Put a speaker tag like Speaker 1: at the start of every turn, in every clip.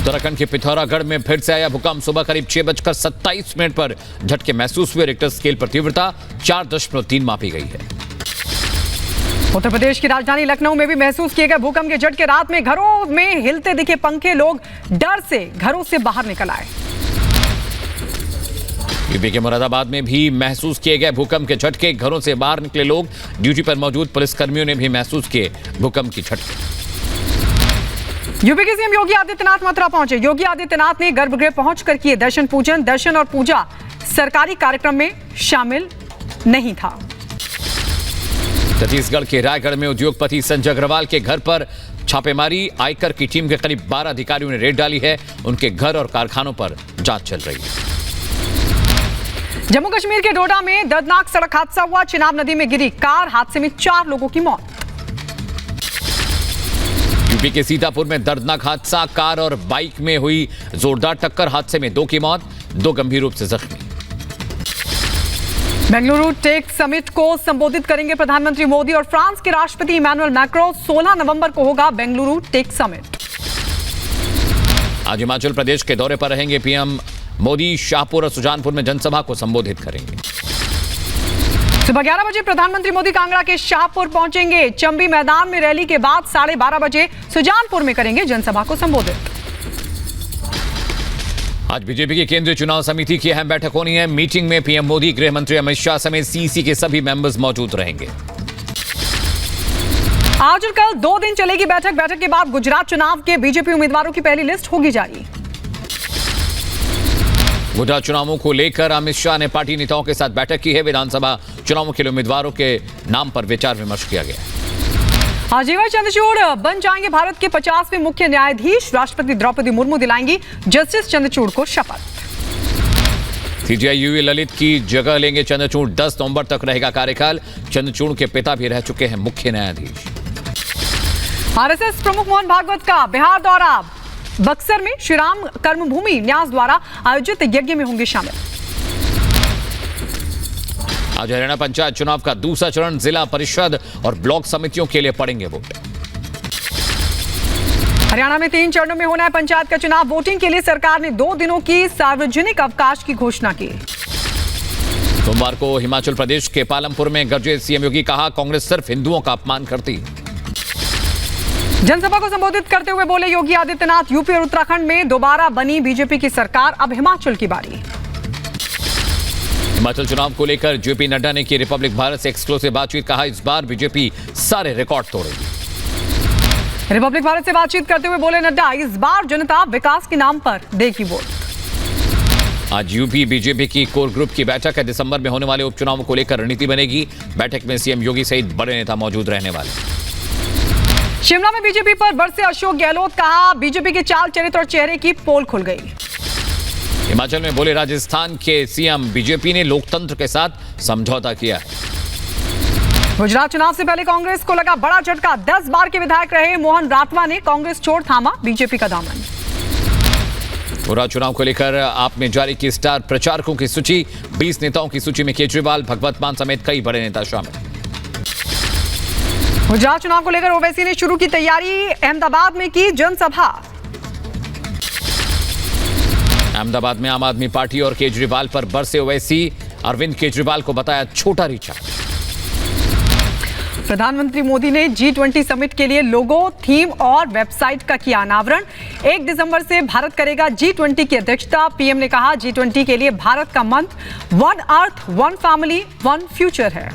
Speaker 1: उत्तराखंड के पिथौरागढ़ में फिर से आया भूकंप। सुबह करीब 6:27 पर झटके महसूस हुए। रिक्टर स्केल पर तीव्रता 4.3 मापी गई है।
Speaker 2: उत्तर प्रदेश की राजधानी लखनऊ में भी महसूस किए गए भूकंप के झटके। रात में घरों में हिलते दिखे पंखे, लोग डर से घरों से बाहर निकल आए।
Speaker 1: यूपी के मुरादाबाद में भी महसूस किए गए भूकंप के झटके। घरों से बाहर निकले लोग। ड्यूटी पर मौजूद पुलिसकर्मियों ने भी महसूस किए भूकंप के झटके।
Speaker 2: यूपी के सीएम योगी आदित्यनाथ मथुरा पहुंचे। योगी आदित्यनाथ ने गर्भगृह पहुंचकर किए दर्शन पूजन। दर्शन और पूजा सरकारी कार्यक्रम में शामिल नहीं था।
Speaker 1: छत्तीसगढ़ के रायगढ़ में उद्योगपति संजय अग्रवाल के घर पर छापेमारी। आयकर की टीम के करीब 12 अधिकारियों ने रेड डाली है। उनके घर और कारखानों पर जांच चल रही है।
Speaker 2: जम्मू कश्मीर के डोडा में दर्दनाक सड़क हादसा हुआ। चिनाब नदी में गिरी कार, हादसे में 4 लोगों की मौत।
Speaker 1: यूपी के सीतापुर में दर्दनाक हादसा। कार और बाइक में हुई जोरदार टक्कर। हादसे में 2 की मौत, 2 गंभीर रूप से जख्मी।
Speaker 2: बेंगलुरु टेक समिट को संबोधित करेंगे प्रधानमंत्री मोदी और फ्रांस के राष्ट्रपति इमैनुअल मैक्रों। 16 नवंबर को होगा बेंगलुरु टेक समिट।
Speaker 1: आज हिमाचल प्रदेश के दौरे पर रहेंगे पीएम मोदी। शाहपुर और सुजानपुर में जनसभा को संबोधित करेंगे।
Speaker 2: सुबह 11 बजे प्रधानमंत्री मोदी कांगड़ा के शाहपुर पहुंचेंगे। चंबी मैदान में रैली के बाद 12:30 बजे सुजानपुर में करेंगे जनसभा को संबोधित।
Speaker 1: आज बीजेपी की केंद्रीय चुनाव समिति की अहम बैठक होनी है। मीटिंग में पीएम मोदी, गृह मंत्री अमित शाह समेत सीईसी के सभी मेंबर्स मौजूद रहेंगे।
Speaker 2: आज और कल 2 दिन चलेगी बैठक। बैठक के बाद गुजरात चुनाव के बीजेपी उम्मीदवारों की पहली लिस्ट होगी जारी।
Speaker 1: गुजरात चुनावों को लेकर अमित शाह ने पार्टी नेताओं के साथ बैठक की है। विधानसभा चुनावों के लिए उम्मीदवारों के नाम पर विचार विमर्श किया गया।
Speaker 2: आज डीवाई चंद्रचूड़ बन जाएंगे भारत के 50वें मुख्य न्यायाधीश। राष्ट्रपति द्रौपदी मुर्मू दिलाएंगी जस्टिस चंद्रचूड़ को शपथ।
Speaker 1: सीजेआई यूयू ललित की जगह लेंगे चंद्रचूड़। 10 नवंबर तक रहेगा कार्यकाल। चंद्रचूड़ के पिता भी रह चुके हैं मुख्य न्यायाधीश।
Speaker 2: आरएसएस प्रमुख मोहन भागवत का बिहार दौरा। बक्सर में श्री राम कर्मभूमि न्यास द्वारा आयोजित यज्ञ में होंगे शामिल।
Speaker 1: आज हरियाणा पंचायत चुनाव का दूसरा चरण। जिला परिषद और ब्लॉक समितियों के लिए पड़ेंगे वोट।
Speaker 2: हरियाणा में 3 चरणों में होना है पंचायत का चुनाव। वोटिंग के लिए सरकार ने 2 दिनों की सार्वजनिक अवकाश की घोषणा की।
Speaker 1: सोमवार को हिमाचल प्रदेश के पालमपुर में गरजे सीएम योगी। कहा, कांग्रेस सिर्फ हिंदुओं का अपमान करती है।
Speaker 2: जनसभा को संबोधित करते हुए बोले योगी आदित्यनाथ, यूपी और उत्तराखंड में दोबारा बनी बीजेपी की सरकार। अब हिमाचल की बारी।
Speaker 1: हिमाचल चुनाव को लेकर जेपी नड्डा ने की रिपब्लिक भारत से एक्सक्लूसिव बातचीत। कहा, इस बार बीजेपी सारे रिकॉर्ड तोड़ेगी।
Speaker 2: रिपब्लिक भारत से बातचीत करते हुए बोले नड्डा, इस बार जनता विकास के नाम पर देगी वोट।
Speaker 1: आज यूपी बीजेपी की कोर ग्रुप की बैठक है। दिसंबर में होने वाले उपचुनावों को लेकर रणनीति बनेगी। बैठक में सीएम योगी सहित बड़े नेता मौजूद रहने वाले।
Speaker 2: शिमला में बीजेपी पर बरसे अशोक गहलोत। कहा, बीजेपी के चाल चरित्र और चेहरे की पोल खुल गई।
Speaker 1: हिमाचल में बोले राजस्थान के सीएम, बीजेपी ने लोकतंत्र के साथ समझौता किया है।
Speaker 2: गुजरात चुनाव से पहले कांग्रेस को लगा बड़ा झटका। 10 बार के विधायक रहे मोहन राठवा ने कांग्रेस छोड़ थामा बीजेपी का दामन।
Speaker 1: गुजरात चुनाव को लेकर आप में जारी की स्टार प्रचारकों की सूची। 20 नेताओं की सूची में केजरीवाल, भगवत मान समेत कई बड़े नेता शामिल।
Speaker 2: गुजरात चुनाव को लेकर ओवैसी ने शुरू की तैयारी। अहमदाबाद में की जनसभा।
Speaker 1: अहमदाबाद में आम आदमी पार्टी और केजरीवाल पर बरसे ओवैसी। अरविंद केजरीवाल को बताया छोटा रिचार्ज।
Speaker 2: प्रधानमंत्री मोदी ने G20 समिट के लिए लोगो, थीम और वेबसाइट का किया अनावरण। 1 दिसंबर से भारत करेगा G20 की अध्यक्षता। पीएम ने कहा, G20 के लिए भारत का मंत्र 1 अर्थ, 1 फैमिली, 1 फ्यूचर है।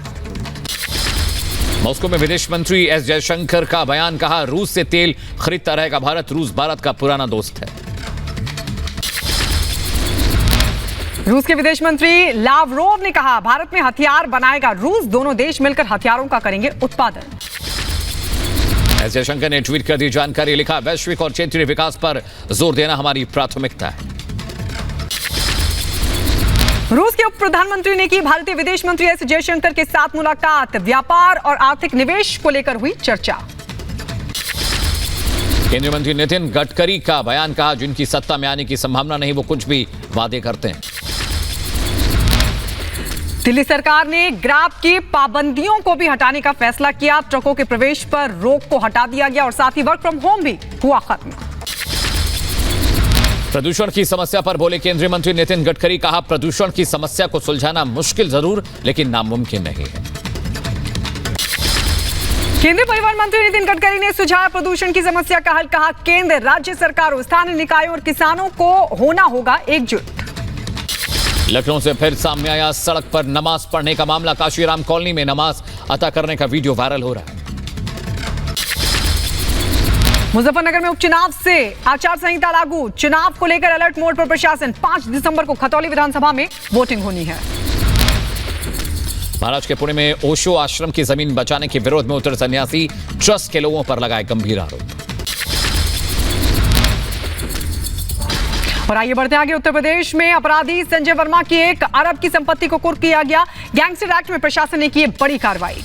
Speaker 1: मॉस्को में विदेश मंत्री एस जयशंकर का बयान। कहा, रूस से तेल खरीदता रहेगा भारत। रूस भारत का पुराना दोस्त है।
Speaker 2: रूस के विदेश मंत्री लावरोव ने कहा, भारत में हथियार बनाएगा रूस। दोनों देश मिलकर हथियारों का करेंगे उत्पादन।
Speaker 1: एस जयशंकर ने ट्वीट कर दी जानकारी। लिखा, वैश्विक और क्षेत्रीय विकास पर जोर देना हमारी प्राथमिकता है।
Speaker 2: रूस के उप प्रधानमंत्री ने की भारतीय विदेश मंत्री एस जयशंकर के साथ मुलाकात। व्यापार और आर्थिक निवेश को लेकर हुई चर्चा।
Speaker 1: केंद्रीय मंत्री नितिन गडकरी का बयान। कहा, जिनकी सत्ता में आने की संभावना नहीं वो कुछ भी वादे करते हैं।
Speaker 2: दिल्ली सरकार ने ग्रैब की पाबंदियों को भी हटाने का फैसला किया। ट्रकों के प्रवेश पर रोक को हटा दिया गया और साथ ही वर्क फ्रॉम होम भी हुआ खत्म।
Speaker 1: प्रदूषण की समस्या पर बोले केंद्रीय मंत्री नितिन गडकरी। कहा, प्रदूषण की समस्या को सुलझाना मुश्किल जरूर लेकिन नामुमकिन नहीं है।
Speaker 2: केंद्रीय परिवहन मंत्री नितिन गडकरी ने सुझाया प्रदूषण की समस्या का हल। कहा, केंद्र, राज्य सरकारों, स्थानीय निकायों और किसानों को होना होगा एकजुट।
Speaker 1: लखनऊ से फिर सामने आया सड़क पर नमाज पढ़ने का मामला। काशीराम कॉलोनी में नमाज अता करने का वीडियो वायरल हो रहा है।
Speaker 2: मुजफ्फरनगर में उपचुनाव से आचार संहिता लागू। चुनाव को लेकर अलर्ट मोड पर प्रशासन। 5 दिसंबर को खतौली विधानसभा में वोटिंग होनी है।
Speaker 1: महाराष्ट्र के पुणे में ओशो आश्रम की जमीन बचाने के विरोध में उतरे सन्यासी। ट्रस्ट के लोगों पर लगाए गंभीर आरोप। और आइए बढ़ते आगे। उत्तर प्रदेश में अपराधी संजय वर्मा की 1 अरब की संपत्ति को कुर्क किया गया। गैंगस्टर एक्ट में प्रशासन ने की बड़ी कार्रवाई।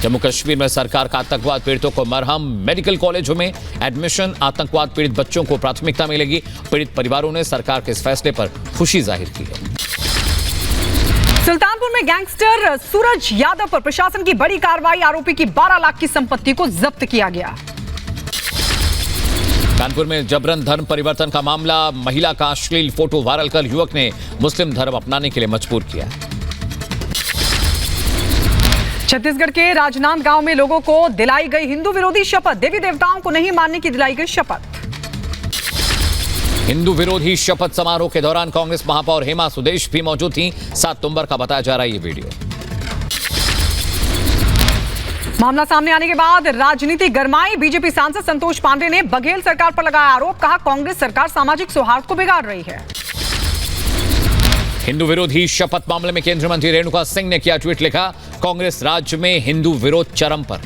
Speaker 1: जम्मू कश्मीर में सरकार का आतंकवाद पीड़ितों को मरहम। मेडिकल कॉलेजों में एडमिशन। आतंकवाद पीड़ित बच्चों को प्राथमिकता मिलेगी। पीड़ित परिवारों ने सरकार के इस फैसले पर खुशी जाहिर की है। सुल्तानपुर में गैंगस्टर सूरज यादव पर प्रशासन की बड़ी कार्रवाई। आरोपी की 12 लाख की संपत्ति को जब्त किया गया। कानपुर में जबरन धर्म परिवर्तन का मामला। महिला का अश्लील फोटो वायरल कर युवक ने मुस्लिम धर्म अपनाने के लिए मजबूर किया। छत्तीसगढ़ के राजनांदगांव में लोगों को दिलाई गई हिंदू विरोधी शपथ। देवी देवताओं को नहीं मानने की दिलाई गई शपथ। हिंदू विरोधी शपथ समारोह के दौरान कांग्रेस महापौर हेमा सुदेश भी मौजूद थी। 7 नवंबर का बताया जा रहा है ये वीडियो। मामला सामने आने के बाद राजनीति गरमाई। बीजेपी सांसद संतोष पांडे ने बघेल सरकार पर लगाया आरोप। कहा, कांग्रेस सरकार सामाजिक सौहार्द को बिगाड़ रही है। हिंदू विरोधी शपथ मामले में केंद्रीय मंत्री रेणुका सिंह ने किया ट्वीट। लिखा, कांग्रेस राज्य में हिंदू विरोध चरम पर।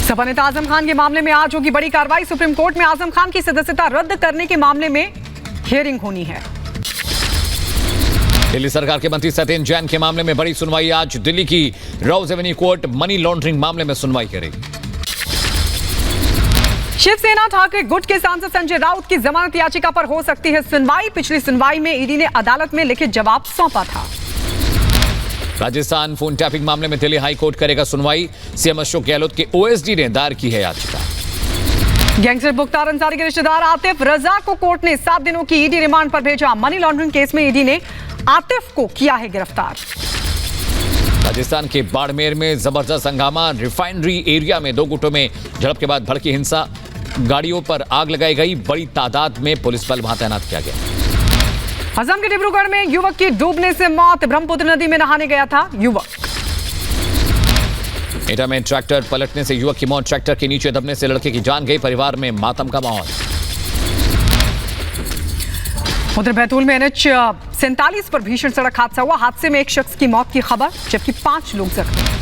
Speaker 1: सपा नेता आजम खान के मामले में आज होगी बड़ी कार्रवाई। सुप्रीम कोर्ट में आजम खान की सदस्यता रद्द करने के मामले में हियरिंग होनी है। दिल्ली सरकार के मंत्री सत्येंद्र जैन के मामले में बड़ी सुनवाई। आज दिल्ली की रोज एवेन्यू कोर्ट मनी लॉन्ड्रिंग मामले में सुनवाई करेगी। शिवसेना ठाकरे गुट के सांसद संजय राउत की जमानत याचिका पर हो सकती है सुनवाई। पिछली सुनवाई में ईडी ने अदालत में लिखित जवाब सौंपा था। राजस्थान फोन टैपिंग मामले में दिल्ली हाई कोर्ट करेगा सुनवाई। सीएम अशोक गहलोत के ओएसडी ने दायर की है याचिका। गैंगस्टर मुख्तार अंसारी के रिश्तेदार आतिफ रजा को कोर्ट ने 7 दिनों की ईडी रिमांड पर भेजा। मनी लॉन्ड्रिंग केस में ईडी ने आतिफ को किया है गिरफ्तार। राजस्थान के बाड़मेर में जबरदस्त हंगामा। रिफाइनरी एरिया में 2 गुटों में झड़प के बाद भड़की हिंसा। गाड़ियों पर आग लगाई गई। बड़ी तादाद में पुलिस बल वहां तैनात किया गया। असम के डिब्रूगढ़ में युवक की डूबने से मौत। ब्रह्मपुत्र नदी में नहाने गया था युवक। एटा में ट्रैक्टर पलटने से युवक की मौत। ट्रैक्टर के नीचे दबने से लड़के की जान गई। परिवार में मातम का माहौल। उधर बैतूल में NH 47 पर भीषण सड़क हादसा हुआ। हादसे में एक शख्स की मौत की खबर जबकि 5 लोग जख्मी।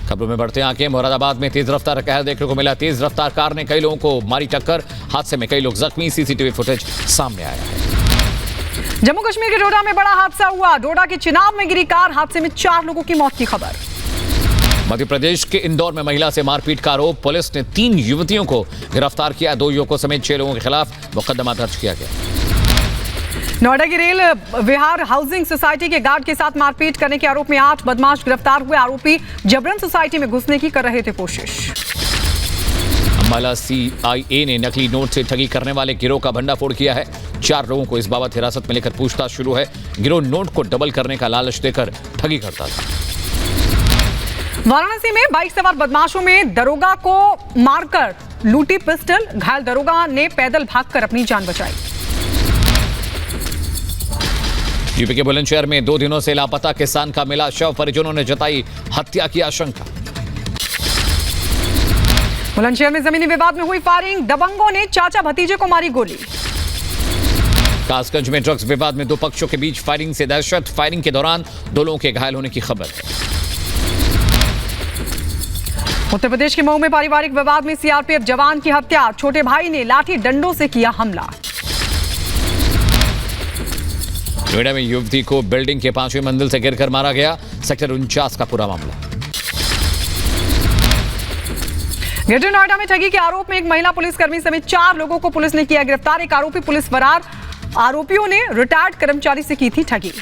Speaker 1: खबरों में बढ़ते आगे। मुरादाबाद में तेज रफ्तार कहर देखने को मिला। तेज रफ्तार कार ने कई लोगों को मारी टक्कर। हादसे में कई लोग जख्मी। सीसीटीवी फुटेज सामने आया है। जम्मू कश्मीर के डोडा में बड़ा हादसा हुआ। डोडा के चिनाब में गिरी कार। हादसे में 4 लोगों की मौत की खबर। मध्य प्रदेश के इंदौर में महिला से मारपीट का आरोप। पुलिस ने 3 युवतियों को गिरफ्तार किया। 2 युवकों समेत 6 लोगों के खिलाफ मुकदमा दर्ज किया गया। नोएडा की रेल विहार हाउसिंग सोसाइटी के गार्ड के साथ मारपीट करने के आरोप में 8 बदमाश गिरफ्तार हुए। आरोपी जबरन सोसाइटी में घुसने की कर रहे थे कोशिश। अंबाला CIA ने नकली नोट से ठगी करने वाले गिरोह का भंडाफोड़ किया है। 4 लोगों को इस बाबत हिरासत में लेकर पूछताछ शुरू है। गिरोह नोट को डबल करने का लालच देकर ठगी करता था। वाराणसी में बाइक सवार बदमाशों में दरोगा को मारकर लूटी पिस्टल। घायल दरोगा ने पैदल भागकर अपनी जान बचाई। यूपी के बुलंदशहर में 2 दिनों से लापता किसान का मिला शव। परिजनों ने जताई हत्या की आशंका। बुलंदशहर में जमीनी विवाद में हुई फायरिंग। दबंगों ने चाचा भतीजे को मारी गोली। कासगंज में ड्रग्स विवाद में 2 पक्षों के बीच फायरिंग से दहशत। फायरिंग के दौरान 2 लोगों के घायल होने की खबर है। उत्तर प्रदेश के मऊ में पारिवारिक विवाद में सीआरपीएफ जवान की हत्या। छोटे भाई ने लाठी डंडों से किया हमला। नोएडा में युवती को बिल्डिंग के 5वीं मंजिल से गिरकर मारा गया। सेक्टर 49 का पूरा मामला। ग्रेटर नोएडा में ठगी के आरोप में एक महिला पुलिसकर्मी समेत 4 लोगों को पुलिस ने किया गिरफ्तार। एक आरोपी पुलिस फरार। आरोपियों ने रिटायर्ड कर्मचारी से की थी ठगी।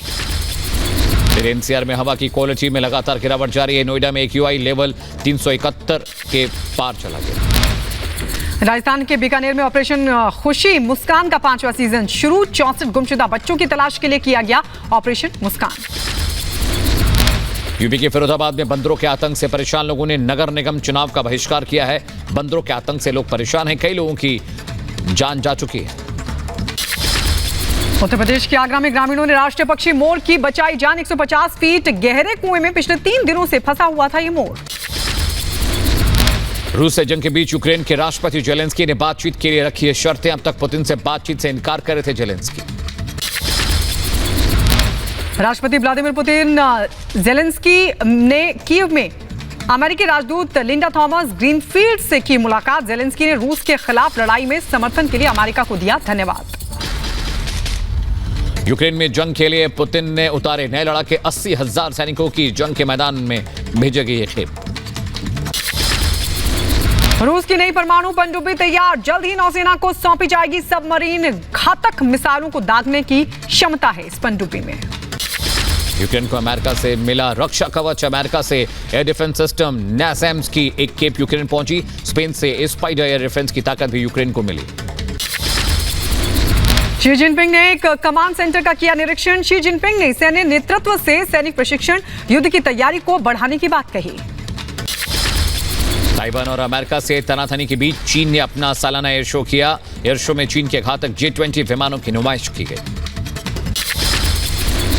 Speaker 1: NCR में हवा की क्वालिटी में लगातार गिरावट जारी है। नोएडा में AQI लेवल 371 के पार चला गया।
Speaker 2: राजस्थान के बीकानेर में ऑपरेशन खुशी मुस्कान का 5वां सीजन शुरू। 64 गुमशुदा बच्चों की तलाश के लिए किया गया ऑपरेशन मुस्कान।
Speaker 1: यूपी के फिरोजाबाद में बंदरों के आतंक से परेशान लोगों ने नगर निगम चुनाव का बहिष्कार किया है। बंदरों के आतंक से लोग परेशान हैं, कई लोगों की जान जा चुकी है।
Speaker 2: उत्तर प्रदेश के आगरा में ग्रामीणों ने राष्ट्रीय पक्षी मोर की बचाई जान। 150 फीट गहरे कुएं में पिछले 3 दिनों से फंसा हुआ था ये मोर।
Speaker 1: रूस से जंग के बीच यूक्रेन के राष्ट्रपति जेलेंस्की ने बातचीत के लिए रखी है शर्तें। अब तक पुतिन से बातचीत से इनकार कर रहे थे जेलेंस्की।
Speaker 2: राष्ट्रपति व्लादिमीर पुतिन जेलेंस्की ने कीव में अमेरिकी राजदूत लिंडा थॉमस ग्रीनफील्ड से की मुलाकात। जेलेंस्की ने रूस के खिलाफ लड़ाई में समर्थन के लिए अमेरिका को दिया धन्यवाद।
Speaker 1: यूक्रेन में जंग के लिए पुतिन ने उतारे नए लड़ाके। 80,000 सैनिकों की जंग के मैदान में भेजे गए खेप।
Speaker 2: रूस की नई परमाणु पनडुब्बी तैयार। जल्द ही नौसेना को सौंपी जाएगी सबमरीन। घातक मिसाइलों को दागने की क्षमता है इस पनडुब्बी में।
Speaker 1: यूक्रेन को अमेरिका से मिला रक्षा कवच। अमेरिका से एयर डिफेंस सिस्टम NASAMS की एक खेप यूक्रेन पहुंची। स्पेन से स्पाइडर एयर डिफेंस की ताकत भी यूक्रेन को मिली।
Speaker 2: शी जिनपिंग ने एक कमांड सेंटर का किया निरीक्षण। शी जिनपिंग ने सैन्य नेतृत्व से सैनिक प्रशिक्षण, युद्ध की तैयारी को बढ़ाने की बात कही।
Speaker 1: ताइवान और अमेरिका से तनातनी के बीच चीन ने अपना सालाना एयर शो किया। एयर शो में चीन के घातक J-20 विमानों की नुमाइश की गई।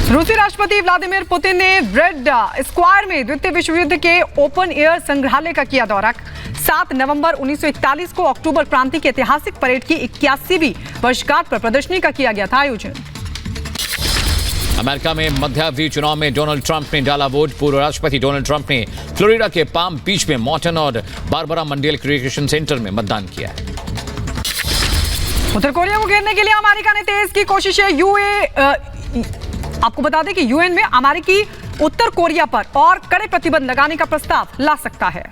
Speaker 2: रूसी राष्ट्रपति व्लादिमीर पुतिन ने रेड स्क्वायर में द्वितीय विश्व युद्ध के ओपन एयर संग्रहालय का किया दौरा। 7 नवंबर 1941 को अक्टूबर क्रांति की ऐतिहासिक परेड की 81वीं वर्षगांठ पर प्रदर्शनी का किया गया था आयोजन।
Speaker 1: अमेरिका में मध्यावधि चुनाव में डोनाल्ड ट्रंप ने डाला वोट। पूर्व राष्ट्रपति डोनाल्ड ट्रंप ने फ्लोरिडा के पाम बीच में मॉर्टन और बारबरा मंडेल रिक्रिएशन सेंटर में मतदान किया है।
Speaker 2: उत्तर कोरिया को घेरने के लिए अमेरिका ने तेज की कोशिशें। आपको बता दें कि यूएन में अमेरिकी उत्तर कोरिया पर और कड़े प्रतिबंध लगाने का प्रस्ताव ला सकता है।